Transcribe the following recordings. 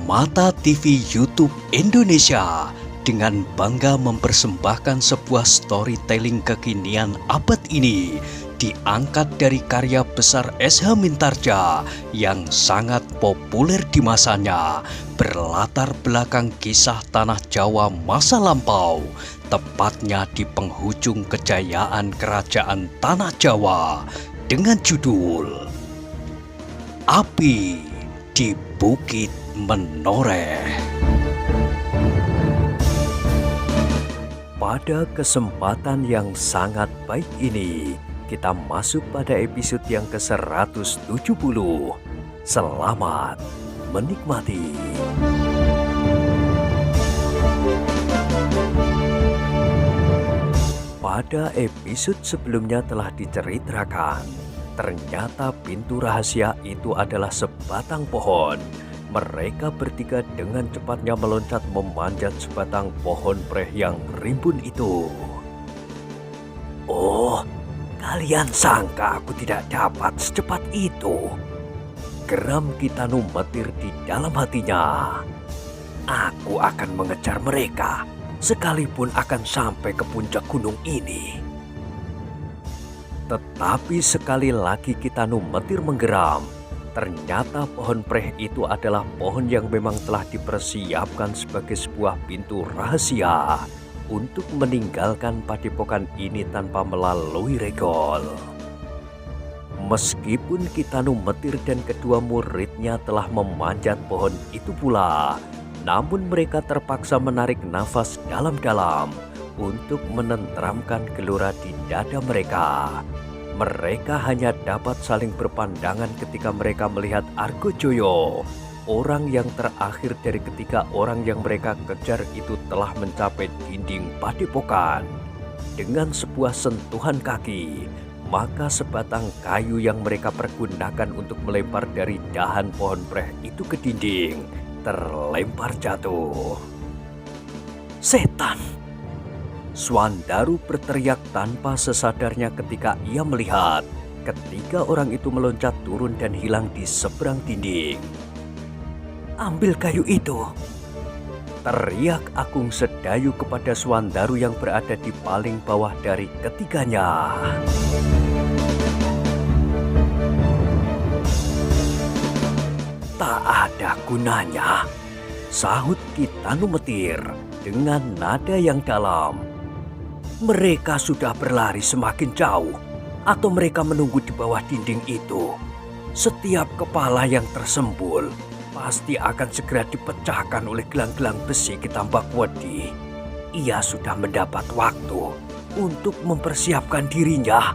Mata TV YouTube Indonesia dengan bangga mempersembahkan sebuah storytelling kekinian abad ini diangkat dari karya besar S.H. Mintarja yang sangat populer di masanya, berlatar belakang kisah tanah Jawa masa lampau, tepatnya di penghujung kejayaan kerajaan tanah Jawa dengan judul Api di Bukit Menoreh. Pada kesempatan yang sangat baik ini, kita masuk pada episode yang ke-170. Selamat menikmati. Pada episode sebelumnya telah diceritakan, ternyata pintu rahasia itu adalah sebatang pohon. Mereka bertiga dengan cepatnya meloncat memanjat sebatang pohon preh yang rimbun itu. Oh, kalian sangka aku tidak dapat secepat itu? Geram Kitanu metir di dalam hatinya. Aku akan mengejar mereka, sekalipun akan sampai ke puncak gunung ini. Tetapi sekali lagi Kitanu metir menggeram. Ternyata pohon preh itu adalah pohon yang memang telah dipersiapkan sebagai sebuah pintu rahasia untuk meninggalkan padepokan ini tanpa melalui regol. Meskipun Kitanu metir dan kedua muridnya telah memanjat pohon itu pula, namun mereka terpaksa menarik nafas dalam-dalam untuk menenteramkan gelora di dada mereka. Mereka hanya dapat saling berpandangan ketika mereka melihat Argojoyo, orang yang terakhir dari ketiga orang yang mereka kejar itu telah mencapai dinding padepokan. Dengan sebuah sentuhan kaki, maka sebatang kayu yang mereka pergunakan untuk melempar dari dahan pohon preh itu ke dinding terlempar jatuh. Setan! Swandaru berteriak tanpa sesadarnya ketika ia melihat ketiga orang itu meloncat turun dan hilang di seberang dinding. Ambil kayu itu! Teriak Agung Sedayu kepada Swandaru yang berada di paling bawah dari ketiganya. Tak ada gunanya, sahut Kitanu metir dengan nada yang dalam. Mereka sudah berlari semakin jauh, atau mereka menunggu di bawah dinding itu. Setiap kepala yang tersembul pasti akan segera dipecahkan oleh gelang-gelang besi Kitambak Wedi. Ia sudah mendapat waktu untuk mempersiapkan dirinya.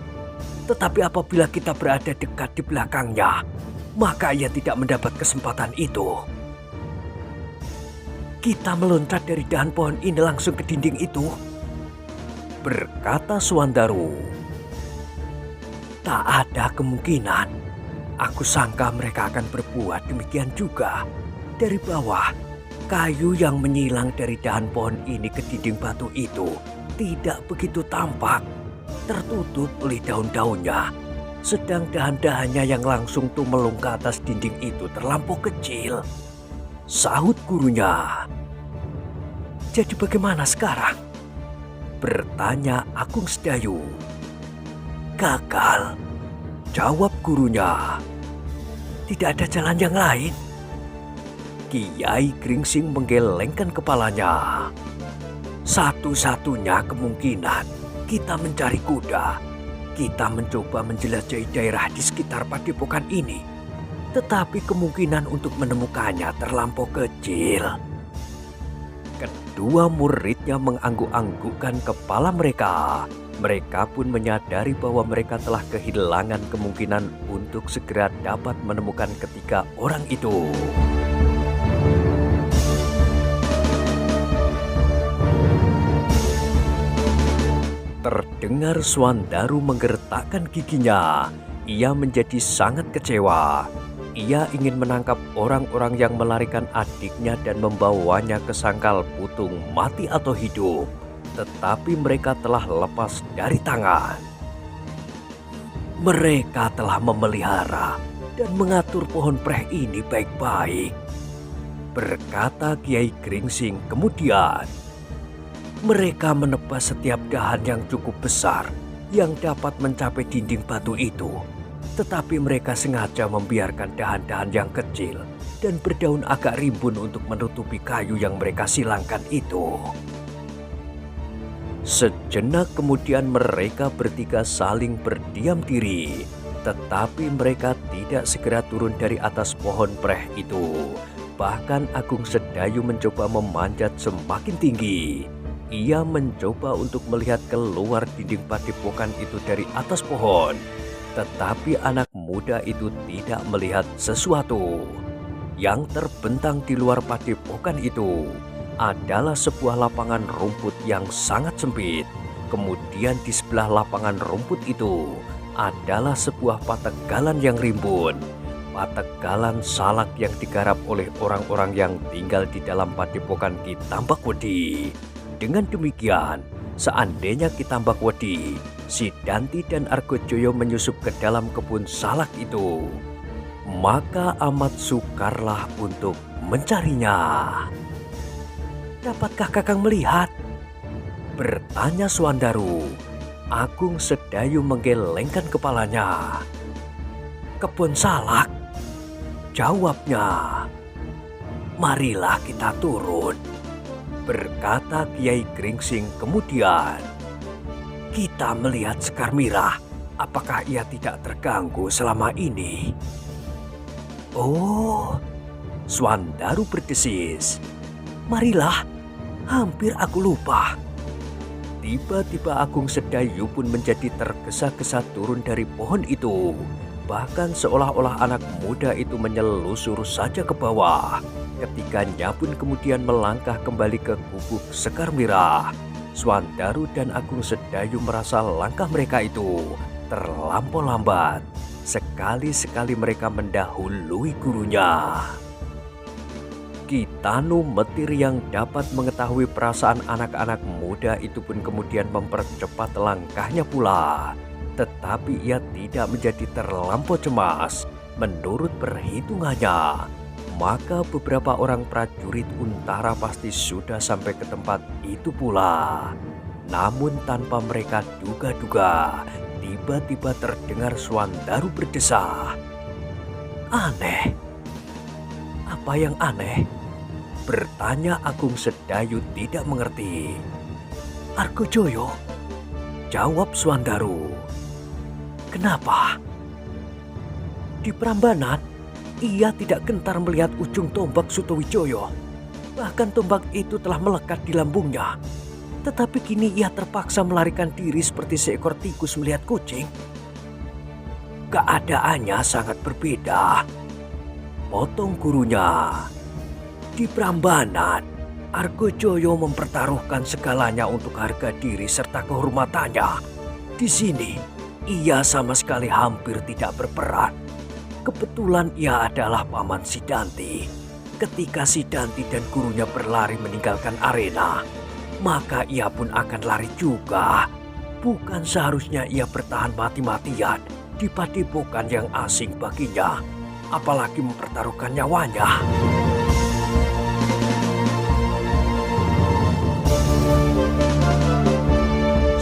Tetapi apabila kita berada dekat di belakangnya, maka ia tidak mendapat kesempatan itu. Kita meloncat dari dahan pohon ini langsung ke dinding itu, berkata Swandaru. Tak ada kemungkinan. Aku sangka mereka akan berbuat demikian juga. Dari bawah, kayu yang menyilang dari dahan pohon ini ke dinding batu itu tidak begitu tampak, tertutup oleh daun-daunnya. Sedang dahan-dahannya yang langsung tumelung ke atas dinding itu terlampau kecil. Sahut gurunya. Jadi bagaimana sekarang? Bertanya Agung Sedayu. Gagal, jawab gurunya. Tidak ada jalan yang lain. Kiai Gringsing menggelengkan kepalanya. Satu-satunya kemungkinan kita mencari kuda. Kita mencoba menjelajahi daerah di sekitar padepokan ini. Tetapi kemungkinan untuk menemukannya terlampau kecil. Kedua muridnya mengangguk-anggukkan kepala mereka. Mereka pun menyadari bahwa mereka telah kehilangan kemungkinan untuk segera dapat menemukan ketiga orang itu. Terdengar Swandaru menggertakkan giginya. Ia menjadi sangat kecewa. Ia ingin menangkap orang-orang yang melarikan adiknya dan membawanya ke sangkal putung mati atau hidup. Tetapi mereka telah lepas dari tangan. Mereka telah memelihara dan mengatur pohon preh ini baik-baik. berkata Kiai Gringsing kemudian. Mereka menebas setiap dahan yang cukup besar yang dapat mencapai dinding batu itu. Tetapi mereka sengaja membiarkan dahan-dahan yang kecil dan berdaun agak rimbun untuk menutupi kayu yang mereka silangkan itu. Sejenak kemudian mereka bertiga saling berdiam diri, tetapi mereka tidak segera turun dari atas pohon preh itu. Bahkan Agung Sedayu mencoba memanjat semakin tinggi. Ia mencoba untuk melihat keluar dinding padepokan itu dari atas pohon. Tetapi anak muda itu tidak melihat sesuatu. Yang terbentang di luar padepokan itu adalah sebuah lapangan rumput yang sangat sempit. Kemudian di sebelah lapangan rumput itu adalah sebuah pategalan yang rimbun. Pategalan salak yang digarap oleh orang-orang yang tinggal di dalam padepokan Ki Tambakwedi. Dengan demikian, seandainya Ki Tambakwedi, Sidanti dan Argojoyo menyusup ke dalam kebun salak itu, maka amat sukarlah untuk mencarinya. "Dapatkah Kakang melihat?" bertanya Swandaru. Agung Sedayu menggelengkan kepalanya. "Kebun salak?" jawabnya. "Marilah kita turun," berkata Kiai Gringsing kemudian. "Kita melihat Sekar Mirah, apakah ia tidak terganggu selama ini?" "Oh," Swandaru berdesis. "Marilah, hampir aku lupa." Tiba-tiba Agung Sedayu pun menjadi tergesa-gesa turun dari pohon itu. Bahkan seolah-olah anak muda itu menyelusur saja ke bawah. Ketiganya pun kemudian melangkah kembali ke gubuk Sekar Mirah. Swandaru dan Agung Sedayu merasa langkah mereka itu terlampau lambat. Sekali-sekali mereka mendahului gurunya. Ki Tanu Metir yang dapat mengetahui perasaan anak-anak muda itu pun kemudian mempercepat langkahnya pula. Tetapi ia tidak menjadi terlampau cemas. Menurut perhitungannya, maka beberapa orang prajurit Untara pasti sudah sampai ke tempat itu pula. Namun tanpa mereka duga-duga, tiba-tiba terdengar Swandaru berdesah. "Aneh." "Apa yang aneh?" bertanya Agung Sedayu tidak mengerti. "Argojoyo," jawab Swandaru. "Kenapa?" "Di Prambanan, ia tidak gentar melihat ujung tombak Sutowijoyo. Bahkan tombak itu telah melekat di lambungnya. Tetapi kini ia terpaksa melarikan diri seperti seekor tikus melihat kucing." "Keadaannya sangat berbeda," potong gurunya. "Di Prambanan, Argojoyo mempertaruhkan segalanya untuk harga diri serta kehormatannya. Di sini, ia sama sekali hampir tidak berperan. Kebetulan ia adalah paman Sidanti. Ketika Sidanti dan gurunya berlari meninggalkan arena, maka ia pun akan lari juga. Bukan seharusnya ia bertahan mati-matian di padepokan yang asing baginya, apalagi mempertaruhkan nyawanya."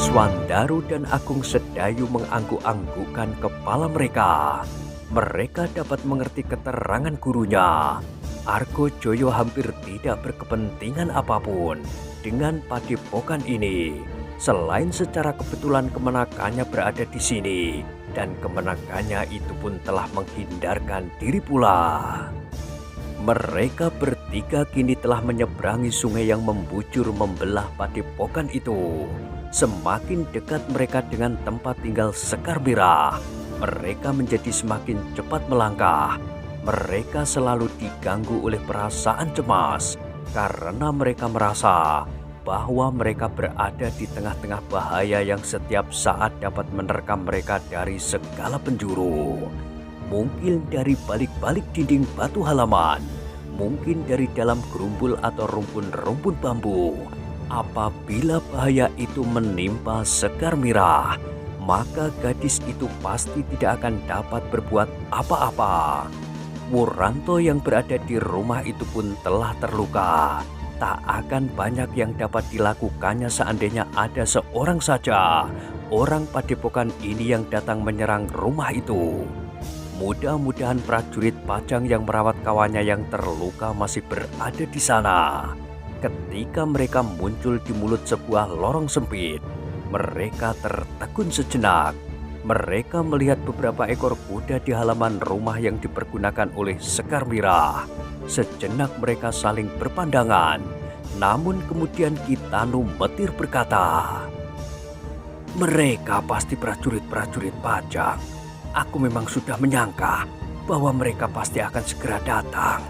Swandaru dan Agung Sedayu mengangguk-anggukkan kepala mereka. Mereka dapat mengerti keterangan gurunya. Argojoyo hampir tidak berkepentingan apapun dengan padepokan ini, selain secara kebetulan kemenakannya berada di sini, dan kemenakannya itu pun telah menghindarkan diri pula. Mereka bertiga kini telah menyeberangi sungai yang membujur membelah padepokan itu. Semakin dekat mereka dengan tempat tinggal Sekar Mirah, mereka menjadi semakin cepat melangkah. Mereka selalu diganggu oleh perasaan cemas karena mereka merasa bahwa mereka berada di tengah-tengah bahaya yang setiap saat dapat menerkam mereka dari segala penjuru. Mungkin dari balik-balik dinding batu halaman, mungkin dari dalam gerumbul atau rumpun-rumpun bambu. Apabila bahaya itu menimpa Sekar Mirah, maka gadis itu pasti tidak akan dapat berbuat apa-apa. Wuranto yang berada di rumah itu pun telah terluka. Tak akan banyak yang dapat dilakukannya seandainya ada seorang saja orang padepokan ini yang datang menyerang rumah itu. Mudah-mudahan prajurit Pajang yang merawat kawannya yang terluka masih berada di sana. Ketika mereka muncul di mulut sebuah lorong sempit, mereka tertegun sejenak. Mereka melihat beberapa ekor kuda di halaman rumah yang dipergunakan oleh Sekar Mirah. Sejenak mereka saling berpandangan. Namun kemudian Kitanu Metir berkata, "Mereka pasti prajurit-prajurit Pajang. Aku memang sudah menyangka bahwa mereka pasti akan segera datang.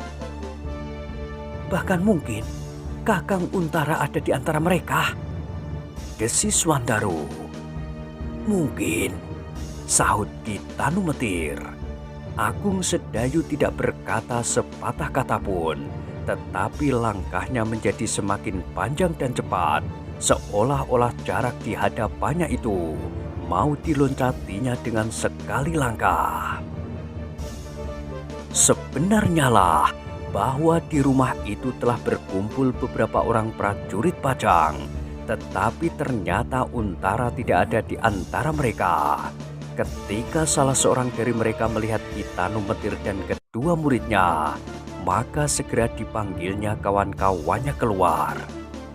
Bahkan mungkin Kakang Untara ada di antara mereka," desis Wandaru. "Mungkin," sahut Kitanu Metir. Agung Sedayu tidak berkata sepatah kata pun, tetapi langkahnya menjadi semakin panjang dan cepat, seolah-olah jarak di hadapannya itu mau diloncatinya dengan sekali langkah. Sebenarnya lah bahwa di rumah itu telah berkumpul beberapa orang prajurit Pajang, tetapi ternyata Untara tidak ada di antara mereka. Ketika salah seorang dari mereka melihat Kitanu Metir dan kedua muridnya, maka segera dipanggilnya kawan-kawannya keluar.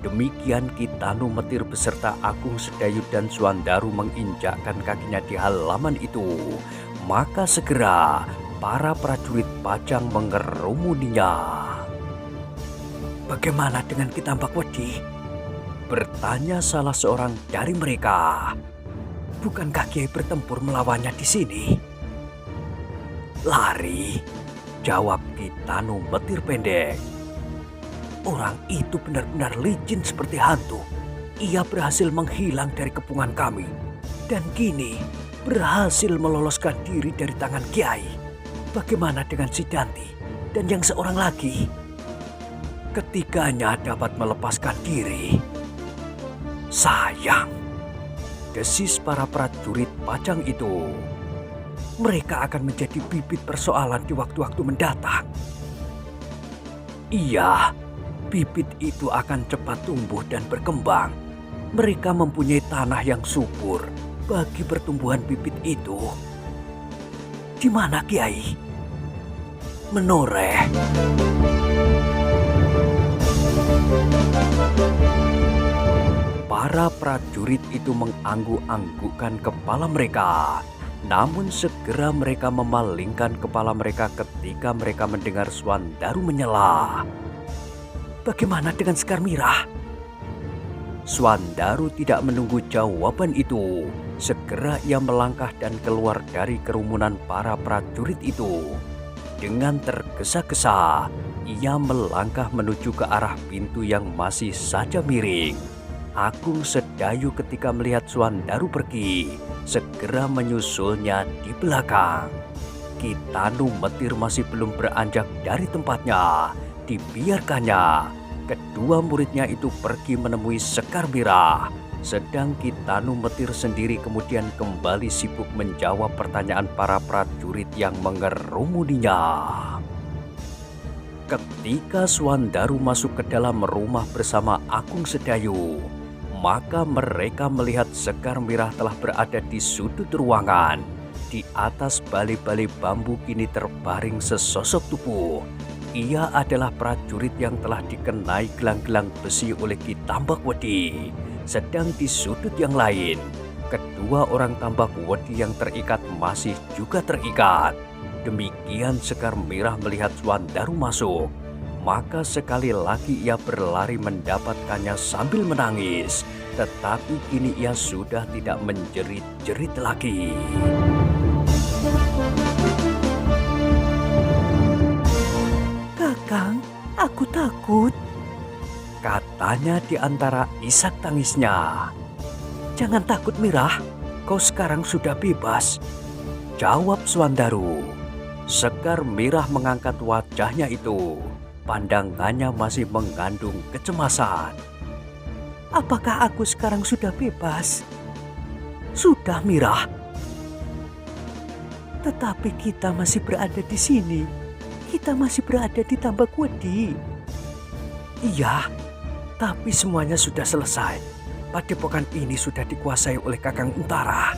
Demikian Kitanu Metir beserta Agung Sedayu dan Suandaru menginjakkan kakinya di halaman itu. Maka segera para prajurit Pajang mengerumuninya. "Bagaimana dengan Ki Tambakwedi?" bertanya salah seorang dari mereka. "Bukankah Kiai bertempur melawannya di sini?" "Lari," jawab Kitanu Metir pendek. "Orang itu benar-benar licin seperti hantu. Ia berhasil menghilang dari kepungan kami dan kini berhasil meloloskan diri dari tangan Kiai. Bagaimana dengan si Danti dan yang seorang lagi? Ketiganya dapat melepaskan diri." "Sayang," desis para prajurit Pajang itu. "Mereka akan menjadi bibit persoalan di waktu-waktu mendatang." "Iya, bibit itu akan cepat tumbuh dan berkembang. Mereka mempunyai tanah yang subur bagi pertumbuhan bibit itu." "Di mana, Kiai?" "Menoreh." Para prajurit itu mengangguk-anggukkan kepala mereka. Namun segera mereka memalingkan kepala mereka ketika mereka mendengar Suandaru menyela. "Bagaimana dengan Sekar Mirah?" Suandaru tidak menunggu jawaban itu. Segera ia melangkah dan keluar dari kerumunan para prajurit itu. Dengan tergesa-gesa, ia melangkah menuju ke arah pintu yang masih saja miring. Agung Sedayu ketika melihat Suandaru pergi, segera menyusulnya di belakang. Kitanu Metir masih belum beranjak dari tempatnya. Dibiarkannya, kedua muridnya itu pergi menemui Sekar Mirah. Sedang Kitanu Metir sendiri kemudian kembali sibuk menjawab pertanyaan para prajurit yang mengerumuninya. Ketika Suandaru masuk ke dalam rumah bersama Agung Sedayu, maka mereka melihat Sekar Mirah telah berada di sudut ruangan. Di atas bali-bali bambu kini terbaring sesosok tubuh. Ia adalah prajurit yang telah dikenai gelang-gelang besi oleh Ki Tambakwedi. Sedang di sudut yang lain, kedua orang Tambakwedi yang terikat masih juga terikat. Demikian Sekar Mirah melihat Suandaru masuk. Maka sekali lagi ia berlari mendapatkannya sambil menangis. Tetapi kini ia sudah tidak menjerit-jerit lagi. "Kakang, aku takut," katanya di antara isak tangisnya. "Jangan takut, Mirah. Kau sekarang sudah bebas," jawab Suandaru. Sekar Mirah mengangkat wajahnya itu. Pandangannya masih mengandung kecemasan. "Apakah aku sekarang sudah bebas?" "Sudah, Mirah." "Tetapi kita masih berada di sini. Kita masih berada di Tambak Wedi. Iya, tapi semuanya sudah selesai. Padepokan ini sudah dikuasai oleh Kakang Untara.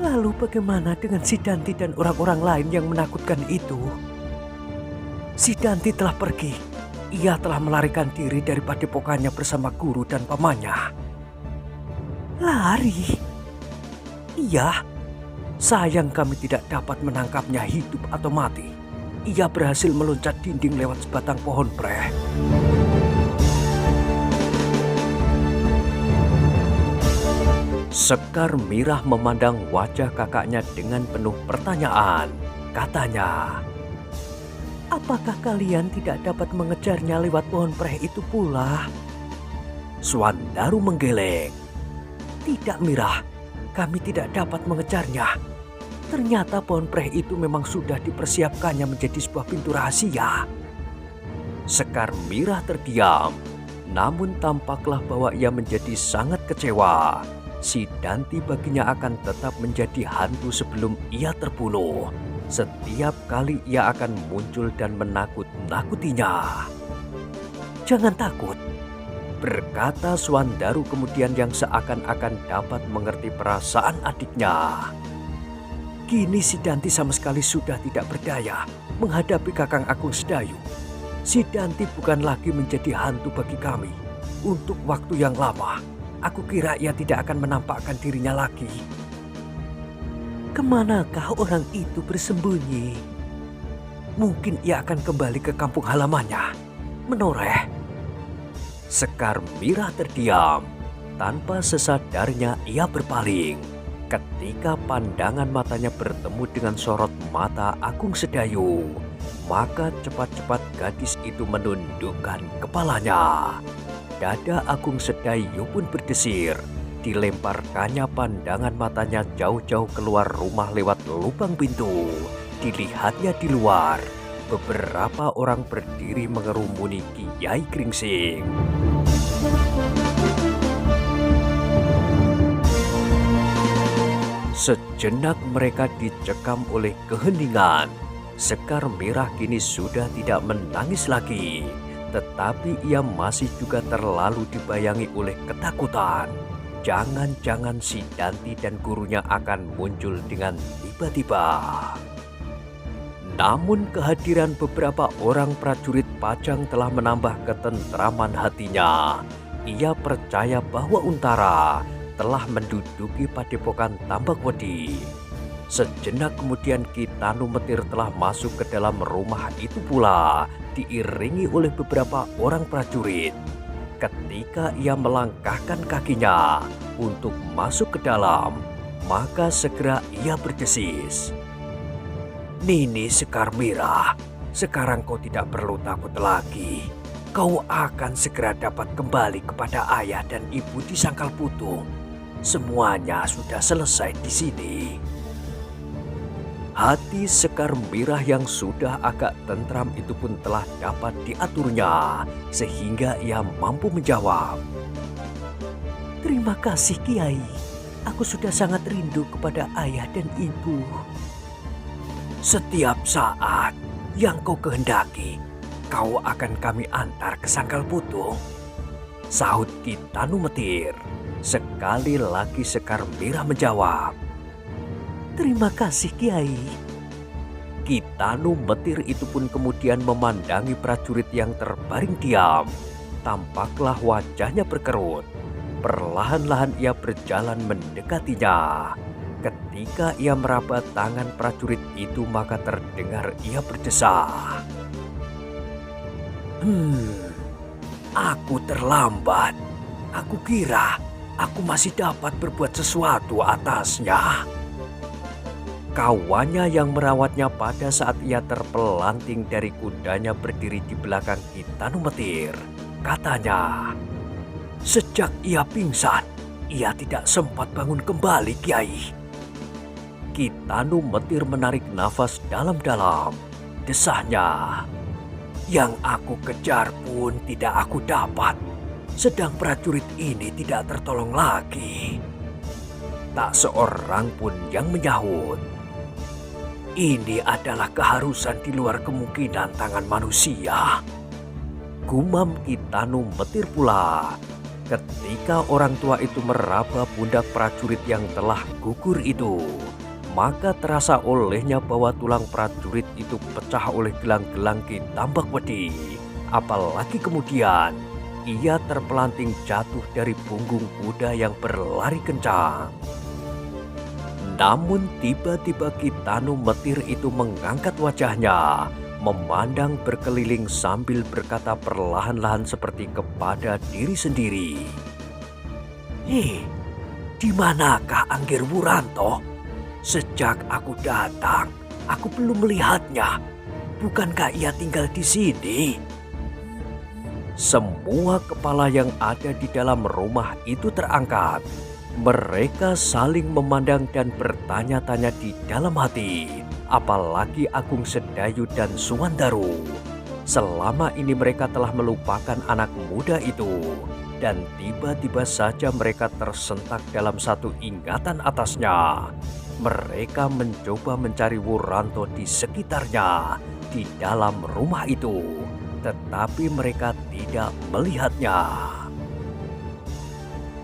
Lalu bagaimana dengan Sidanti dan orang-orang lain yang menakutkan itu? Sidanti telah pergi. Ia telah melarikan diri dari padepokannya bersama guru dan pamannya. Lari? Iya. Sayang kami tidak dapat menangkapnya hidup atau mati. Ia berhasil meloncat dinding lewat sebatang pohon preh. Sekar Mirah memandang wajah kakaknya dengan penuh pertanyaan. Katanya, Apakah kalian tidak dapat mengejarnya lewat pohon preh itu pula? Swandaru menggeleng. Tidak, Mirah. Kami tidak dapat mengejarnya. Ternyata pohon preh itu memang sudah dipersiapkannya menjadi sebuah pintu rahasia. Sekar Mirah terdiam, namun tampaklah bahwa ia menjadi sangat kecewa. Sidanti baginya akan tetap menjadi hantu sebelum ia terbunuh. Setiap kali ia akan muncul dan menakut-nakutinya. Jangan takut, berkata Swandaru kemudian yang seakan-akan dapat mengerti perasaan adiknya. Kini Sidanti sama sekali sudah tidak berdaya menghadapi Kakang Agung Sedayu. Sidanti bukan lagi menjadi hantu bagi kami. Untuk waktu yang lama, aku kira ia tidak akan menampakkan dirinya lagi. Kemanakah orang itu bersembunyi? Mungkin ia akan kembali ke kampung halamannya, menoreh. Sekar Mirah terdiam. Tanpa sesadarnya ia berpaling. Ketika pandangan matanya bertemu dengan sorot mata Agung Sedayu, maka cepat-cepat gadis itu menundukkan kepalanya. Dada Agung Sedayu pun berdesir. Dilemparkannya pandangan matanya jauh-jauh keluar rumah lewat lubang pintu. Dilihatnya di luar, beberapa orang berdiri mengerumuni Kiai Gringsing. Sejenak mereka dicekam oleh keheningan. Sekar Mirah kini sudah tidak menangis lagi, tetapi ia masih juga terlalu dibayangi oleh ketakutan. Jangan-jangan Sidanti dan gurunya akan muncul dengan tiba-tiba. Namun kehadiran beberapa orang prajurit Pajang telah menambah ketentraman hatinya. Ia percaya bahwa Untara telah menduduki padepokan Tambak Wedi. Sejenak kemudian Kitanu Metir telah masuk ke dalam rumah itu pula, diiringi oleh beberapa orang prajurit. Ketika ia melangkahkan kakinya untuk masuk ke dalam, maka segera ia berdesis. Nini Sekar Mirah, sekarang kau tidak perlu takut lagi. Kau akan segera dapat kembali kepada ayah dan ibu di Sangkal Putung. Semuanya sudah selesai di sini. Hati Sekar Mirah yang sudah agak tentram itu pun telah dapat diaturnya, sehingga ia mampu menjawab. Terima kasih Kiai, aku sudah sangat rindu kepada ayah dan ibu. Setiap saat yang kau kehendaki, kau akan kami antar ke Sangkal Putung, sahut Kitanu Metir. Sekali lagi Sekar Mirah menjawab. Terima kasih Kiai. Kitanu Metir itu pun kemudian memandangi prajurit yang terbaring diam. Tampaklah wajahnya berkerut. Perlahan-lahan ia berjalan mendekatinya. Ketika ia meraba tangan prajurit itu, maka terdengar ia berdesah. Aku terlambat. Aku kira aku masih dapat berbuat sesuatu atasnya. Kawannya yang merawatnya pada saat ia terpelanting dari kudanya berdiri di belakang Kitanu Metir. Katanya, sejak ia pingsan, ia tidak sempat bangun kembali, Kiai. Kitanu Metir menarik nafas dalam-dalam. Desahnya, yang aku kejar pun tidak aku dapat. Sedang prajurit ini tidak tertolong lagi. Tak seorang pun yang menyahut. Ini adalah keharusan di luar kemungkinan tangan manusia. Gumam Kitanu Metir pula. Ketika orang tua itu meraba pundak prajurit yang telah gugur itu, maka terasa olehnya bahwa tulang prajurit itu pecah oleh gelang-gelang Kitambak Wedi. Apalagi kemudian ia terpelanting jatuh dari punggung kuda yang berlari kencang. Namun tiba-tiba Kitanu Metir itu mengangkat wajahnya, memandang berkeliling sambil berkata perlahan-lahan seperti kepada diri sendiri. Di manakah Angger Wuranto? Sejak aku datang, aku belum melihatnya. Bukankah ia tinggal di sini? Semua kepala yang ada di dalam rumah itu terangkat. Mereka saling memandang dan bertanya-tanya di dalam hati. Apalagi Agung Sedayu dan Suwandaru. Selama ini mereka telah melupakan anak muda itu. Dan tiba-tiba saja mereka tersentak dalam satu ingatan atasnya. Mereka mencoba mencari Wuranto di sekitarnya, di dalam rumah itu. Tetapi mereka tidak melihatnya.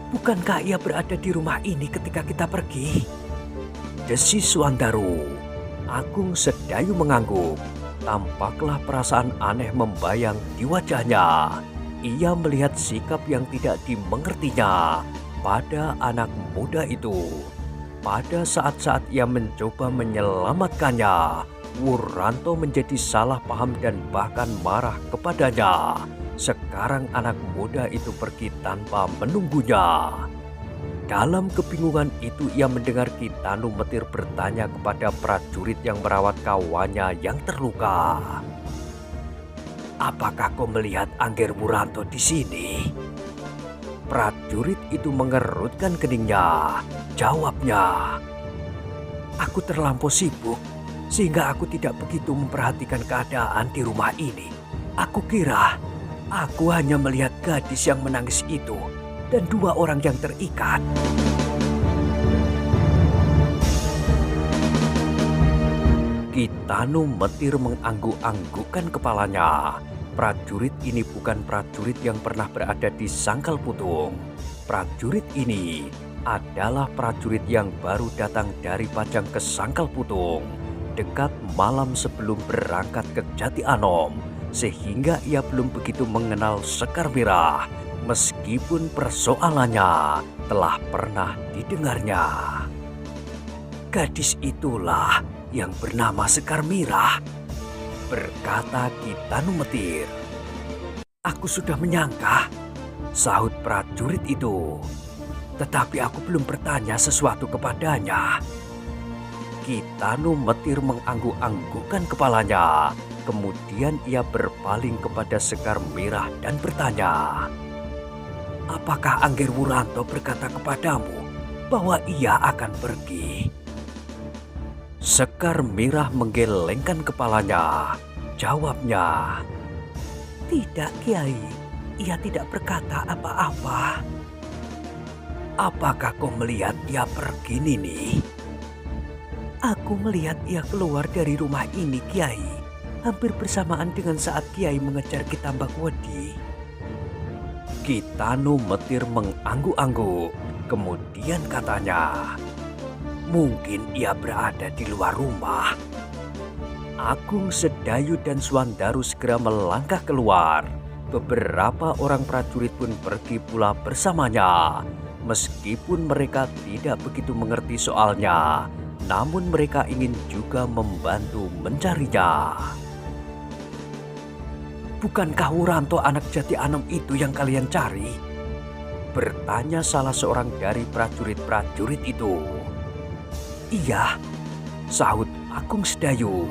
Bukankah ia berada di rumah ini ketika kita pergi? Desis Suwandaru. Agung Sedayu mengangguk. Tampaklah perasaan aneh membayang di wajahnya. Ia melihat sikap yang tidak dimengertinya pada anak muda itu. Pada saat-saat ia mencoba menyelamatkannya, Wuranto menjadi salah paham dan bahkan marah kepadanya. Sekarang anak muda itu pergi tanpa menunggunya. Dalam kebingungan itu ia mendengar Kitanu Metir bertanya kepada prajurit yang merawat kawannya yang terluka. Apakah kau melihat Angger Wuranto di sini? Prajurit itu mengerutkan keningnya. Jawabnya, aku terlampau sibuk sehingga aku tidak begitu memperhatikan keadaan di rumah ini. Aku kira aku hanya melihat gadis yang menangis itu dan dua orang yang terikat. Kitanu Metir mengangguk-anggukkan kepalanya. Prajurit ini bukan prajurit yang pernah berada di Sangkal Putung. Prajurit ini adalah prajurit yang baru datang dari Pajang ke Sangkal Putung dekat malam sebelum berangkat ke Jati Anom, sehingga ia belum begitu mengenal Sekar Mirah meskipun persoalannya telah pernah didengarnya. Gadis itulah yang bernama Sekar Mirah, berkata Kitanu Metir. Aku sudah menyangka, sahut prajurit itu. Tetapi aku belum bertanya sesuatu kepadanya. Kitanu Metir mengangguk-anggukkan kepalanya. Kemudian ia berpaling kepada Sekar Mirah dan bertanya, apakah Angger Wuranto berkata kepadamu bahwa ia akan pergi? Sekar Mirah menggelengkan kepalanya. Jawabnya, tidak Kiai, ia tidak berkata apa-apa. Apakah kau melihat ia pergi, Nini? Aku melihat ia keluar dari rumah ini, Kiai, hampir bersamaan dengan saat Kiai mengejar Kitambak Wedi. Kitanu Metir mengangguk-angguk. Kemudian katanya, mungkin ia berada di luar rumah. Agung Sedayu dan Suwandaru segera melangkah keluar. Beberapa orang prajurit pun pergi pula bersamanya. Meskipun mereka tidak begitu mengerti soalnya, namun mereka ingin juga membantu mencarinya. Bukankah Wuranto anak Jati Anom itu yang kalian cari? Bertanya salah seorang dari prajurit-prajurit itu. Iya, sahut Agung Sedayu.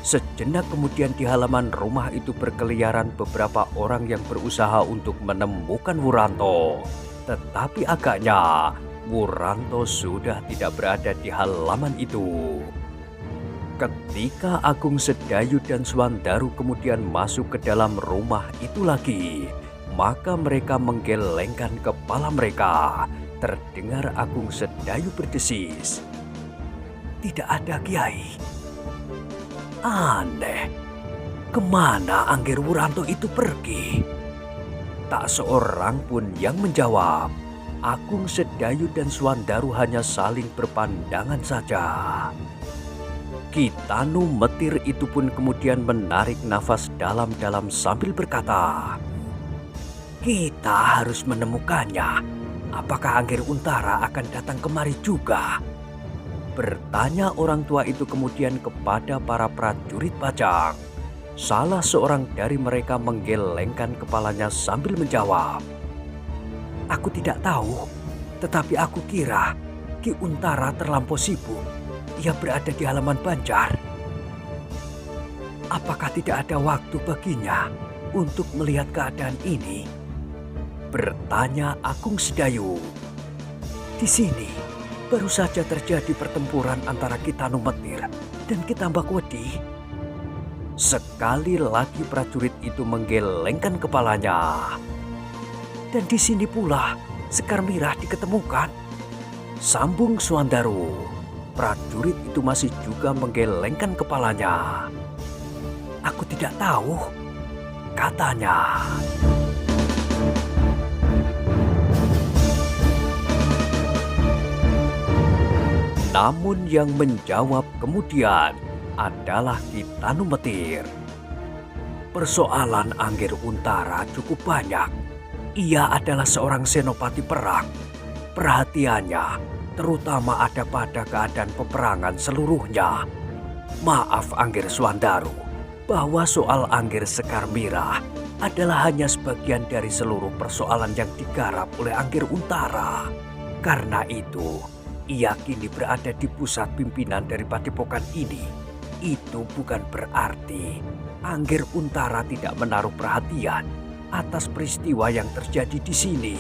Sejenak kemudian di halaman rumah itu berkeliaran beberapa orang yang berusaha untuk menemukan Wuranto. Tetapi agaknya Wuranto sudah tidak berada di halaman itu. Ketika Agung Sedayu dan Suwandaru kemudian masuk ke dalam rumah itu lagi, maka mereka menggelengkan kepala mereka. Terdengar Agung Sedayu berdesis, tidak ada Kiai, Aneh, kemana Angger Wuranto itu pergi? Tak seorang pun yang menjawab. Agung Sedayu dan Swandaru hanya saling berpandangan saja. Ki Tanu Metir itu pun kemudian menarik nafas dalam-dalam sambil berkata, "Kita harus menemukannya. Apakah Angger Untara akan datang kemari juga?" Bertanya orang tua itu kemudian kepada para prajurit bajang. Salah seorang dari mereka menggelengkan kepalanya sambil menjawab, "Aku tidak tahu, tetapi aku kira Ki Untara terlampau sibuk. Ia berada di halaman Banjar. Apakah tidak ada waktu baginya untuk melihat keadaan ini?" Bertanya Agung Sedayu. Di sini baru saja terjadi pertempuran antara Ki Tanu Metir dan Ki Tambakwedi. Sekali lagi prajurit itu menggelengkan kepalanya. Dan di sini pula Sekar Mirah diketemukan. Sambung Swandaru. Prajurit itu masih juga menggelengkan kepalanya. "Aku tidak tahu," katanya. Namun yang menjawab kemudian adalah Ki Tanu Metir. "Persoalan Angger Untara cukup banyak. Ia adalah seorang senopati perang. Perhatiannya terutama ada pada keadaan peperangan seluruhnya. Maaf Angger Swandaru, bahwa soal Angger Sekar Mirah adalah hanya sebagian dari seluruh persoalan yang digarap oleh Angger Untara. Karena itu, ia kini berada di pusat pimpinan dari padepokan ini. Itu bukan berarti Angger Untara tidak menaruh perhatian atas peristiwa yang terjadi di sini.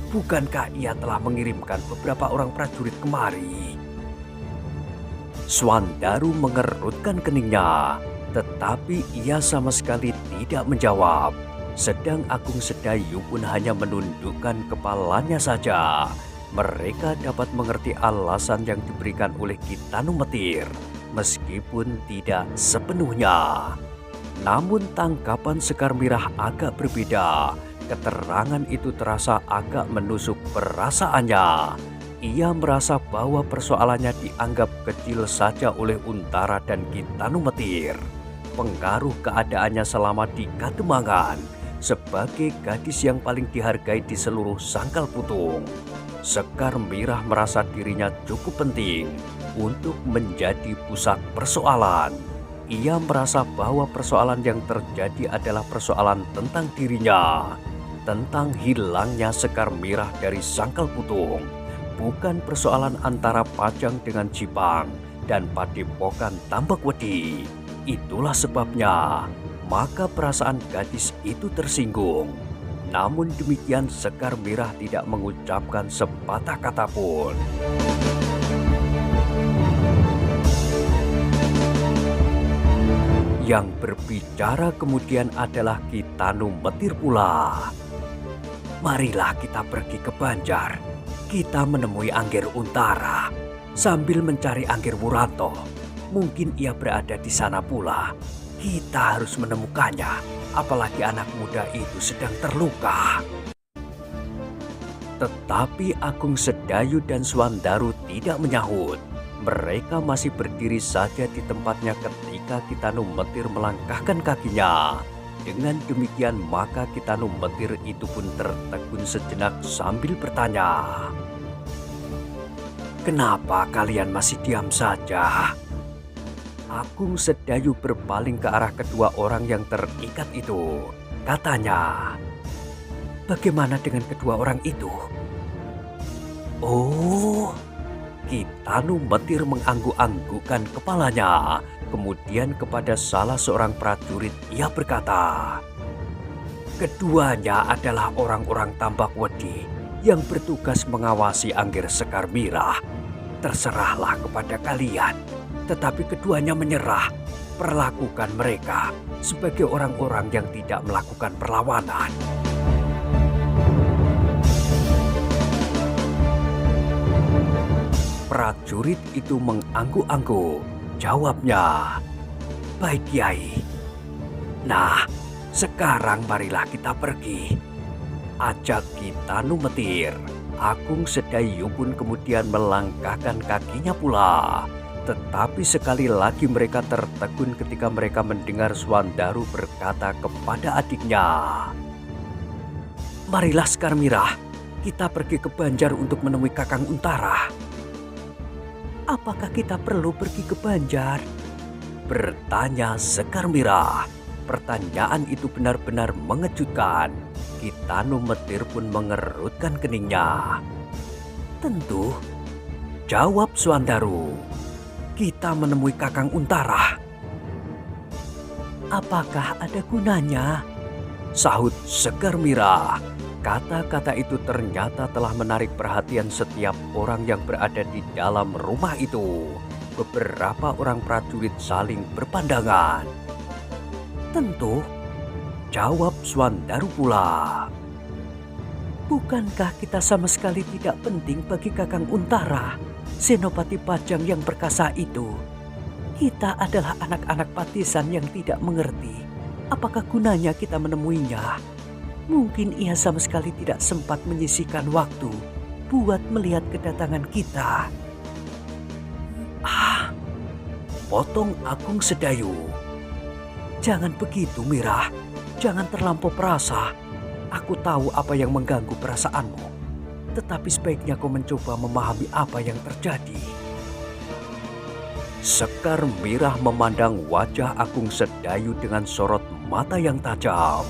Bukankah ia telah mengirimkan beberapa orang prajurit kemari?" Swandaru mengerutkan keningnya, tetapi ia sama sekali tidak menjawab. Sedang Agung Sedayu pun hanya menundukkan kepalanya saja. Mereka dapat mengerti alasan yang diberikan oleh Ki Tanu Metir, meskipun tidak sepenuhnya. Namun tanggapan Sekar Mirah agak berbeda. Keterangan itu terasa agak menusuk perasaannya. Ia merasa bahwa persoalannya dianggap kecil saja oleh Untara dan Ki Tanu Metir. Pengaruh keadaannya selama di Kademangan sebagai gadis yang paling dihargai di seluruh Sangkal Putung. Sekar Mirah merasa dirinya cukup penting untuk menjadi pusat persoalan. Ia merasa bahwa persoalan yang terjadi adalah persoalan tentang dirinya. Tentang hilangnya Sekar Mirah dari Sangkal Putung, bukan persoalan antara Pajang dengan Jipang dan Padepokan Tambakwedi. Itulah sebabnya, maka perasaan gadis itu tersinggung. Namun demikian Sekar Mirah tidak mengucapkan sepatah kata pun. Yang berbicara kemudian adalah Ki Tanu Metir pula. "Marilah kita pergi ke Banjar. Kita menemui Angger Untara sambil mencari Angger Wuranto. Mungkin ia berada di sana pula. Kita harus menemukannya, apalagi anak muda itu sedang terluka." Tetapi Agung Sedayu dan Swandaru tidak menyahut. Mereka masih berdiri saja di tempatnya ketika Ki Tanu Metir melangkahkan kakinya. Dengan demikian maka Ki Tanu Metir itu pun tertegun sejenak sambil bertanya, "Kenapa kalian masih diam saja?" Agung Sedayu berpaling ke arah kedua orang yang terikat itu. Katanya, "Bagaimana dengan kedua orang itu?" "Oh," Ki Tanu Metir mengangguk-anggukkan kepalanya. Kemudian kepada salah seorang prajurit ia berkata, "Keduanya adalah orang-orang Tambakwedi yang bertugas mengawasi Angger Sekar Mirah. Terserahlah kepada kalian, tetapi keduanya menyerah. Perlakukan mereka sebagai orang-orang yang tidak melakukan perlawanan." Prajurit itu mengangguk-angguk. jawabnya. Baik Kiai. Nah, sekarang marilah kita pergi. Ajak kita Numetir. Agung Sedayu pun kemudian melangkahkan kakinya pula. Tetapi sekali lagi mereka tertegun ketika mereka mendengar Swandaru berkata kepada adiknya, "Marilah Sekar Mirah, kita pergi ke Banjar untuk menemui Kakang Untara." "Apakah kita perlu pergi ke Banjar?" bertanya Sekar Mirah. Pertanyaan itu benar-benar mengejutkan. Kita Numetir pun mengerutkan keningnya. "Tentu," jawab Swandaru. "Kita menemui Kakang Untara." "Apakah ada gunanya?" sahut Sekar Mirah. Kata-kata itu ternyata telah menarik perhatian setiap orang yang berada di dalam rumah itu. Beberapa orang prajurit saling berpandangan. "Tentu," jawab Swandaru pula. "Bukankah kita sama sekali tidak penting bagi Kakang Untara, Senopati Pajang yang perkasa itu? Kita adalah anak-anak patisan yang tidak mengerti. Apakah gunanya kita menemuinya? Mungkin ia sama sekali tidak sempat menyisihkan waktu buat melihat kedatangan kita." "Ah," potong Agung Sedayu. "Jangan begitu Mirah, jangan terlampau perasa. Aku tahu apa yang mengganggu perasaanmu. Tetapi sebaiknya kau mencoba memahami apa yang terjadi." Sekar Mirah memandang wajah Agung Sedayu dengan sorot mata yang tajam.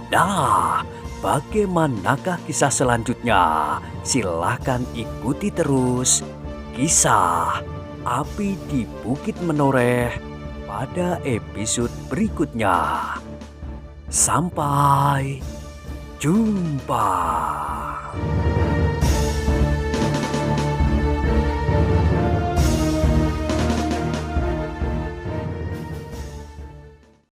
Nah, bagaimanakah kisah selanjutnya? Silahkan ikuti terus kisah Api di Bukit Menoreh pada episode berikutnya. Sampai jumpa.